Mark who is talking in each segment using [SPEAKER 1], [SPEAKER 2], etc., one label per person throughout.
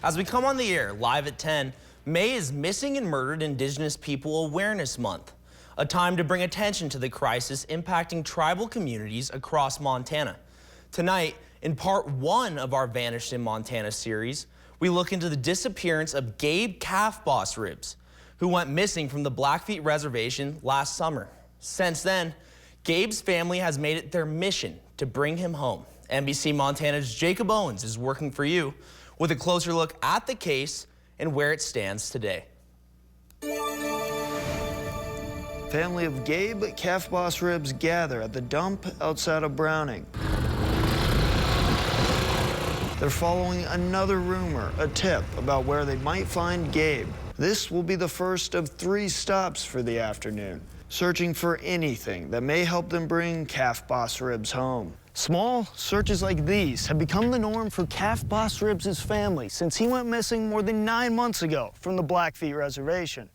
[SPEAKER 1] As we come on the air live at 10, May is Missing and Murdered Indigenous People Awareness Month, a time to bring attention to the crisis impacting tribal communities across Montana. Tonight, in part 1 of our Vanished in Montana series, we look into the disappearance of Gabe Calfbossribs, who went missing from the Blackfeet Reservation last summer. Since then, Gabe's family has made it their mission to bring him home. NBC Montana's Jacob Owens is working for you with a closer look at the case and where it stands today.
[SPEAKER 2] Family of Gabe Calfbossribs gather at the dump outside of Browning. They're following another rumor, a tip about where they might find Gabe. This will be the first of 3 stops for the afternoon, searching for anything that may help them bring Calfbossribs home. Small searches like these have become the norm for Calfbossribs' family since he went missing more than 9 months ago from the Blackfeet Reservation.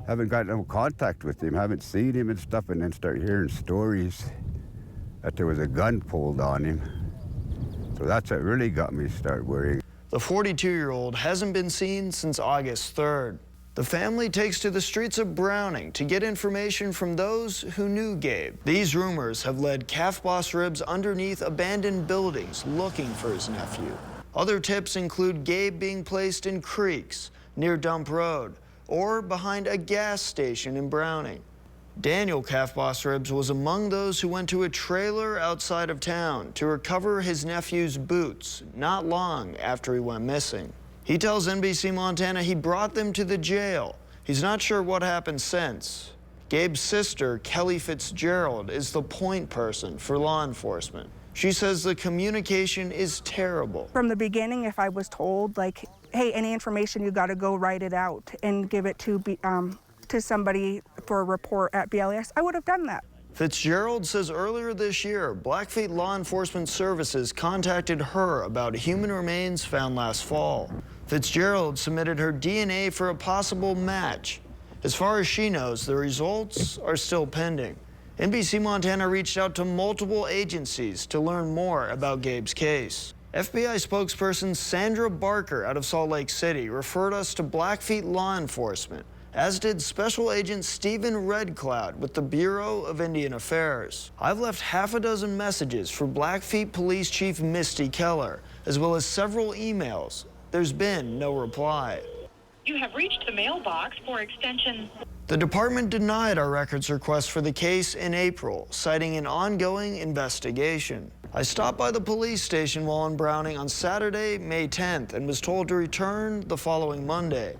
[SPEAKER 3] Haven't got no contact with him, haven't seen him and stuff, and then start hearing stories that there was a gun pulled on him. So that's what really got me to start worrying.
[SPEAKER 2] The 42-year-old hasn't been seen since August 3rd. The family takes to the streets of Browning to get information from those who knew Gabe. These rumors have led Calfbossribs underneath abandoned buildings looking for his nephew. Other tips include Gabe being placed in creeks near Dump Road or behind a gas station in Browning. Daniel Calfbossribs was among those who went to a trailer outside of town to recover his nephew's boots not long after he went missing. He tells NBC Montana he brought them to the jail. He's not sure what happened since. Gabe's sister, Kelly Fitzgerald, is the point person for law enforcement. She says the communication is terrible.
[SPEAKER 4] From the beginning, if I was told, like, hey, any information, you got to go write it out and give it to somebody for a report at BLS, I would have done that.
[SPEAKER 2] Fitzgerald says earlier this year, Blackfeet Law Enforcement Services contacted her about human remains found last fall. Fitzgerald submitted her DNA for a possible match. As far as she knows, the results are still pending. NBC Montana reached out to multiple agencies to learn more about Gabe's case. FBI spokesperson Sandra Barker out of Salt Lake City referred us to Blackfeet Law Enforcement, as did Special Agent Stephen Redcloud with the Bureau of Indian Affairs. I've left half a dozen messages for Blackfeet Police Chief Misty Keller, as well as several emails. There's been no reply.
[SPEAKER 5] You have reached the mailbox for extension.
[SPEAKER 2] The department denied our records request for the case in April, citing an ongoing investigation. I stopped by the police station while in Browning on Saturday, May 10th, and was told to return the following Monday.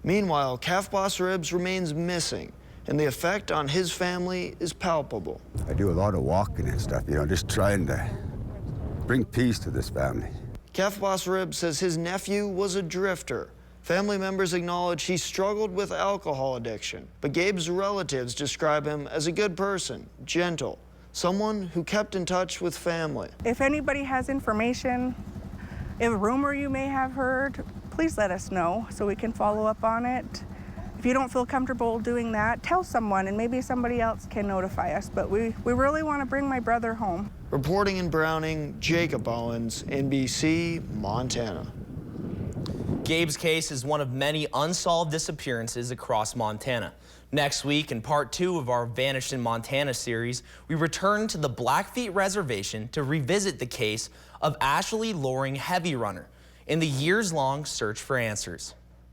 [SPEAKER 2] Meanwhile, Calfbossribs remains missing, and the effect on his family is palpable.
[SPEAKER 3] I do a lot of walking and stuff, just trying to bring peace to this family.
[SPEAKER 2] Calfbossribs says his nephew was a drifter. Family members acknowledge he struggled with alcohol addiction, but Gabe's relatives describe him as a good person, gentle, someone who kept in touch with family.
[SPEAKER 4] If anybody has information, if a rumor you may have heard, please let us know so we can follow up on it. If you don't feel comfortable doing that, tell someone and maybe somebody else can notify us. But we really want to bring my brother home.
[SPEAKER 2] Reporting in Browning, Jacob Owens, NBC, Montana.
[SPEAKER 1] Gabe's case is one of many unsolved disappearances across Montana. Next week, in part 2 of our Vanished in Montana series, we return to the Blackfeet Reservation to revisit the case of Ashley Loring Heavy Runner in the years-long search for answers.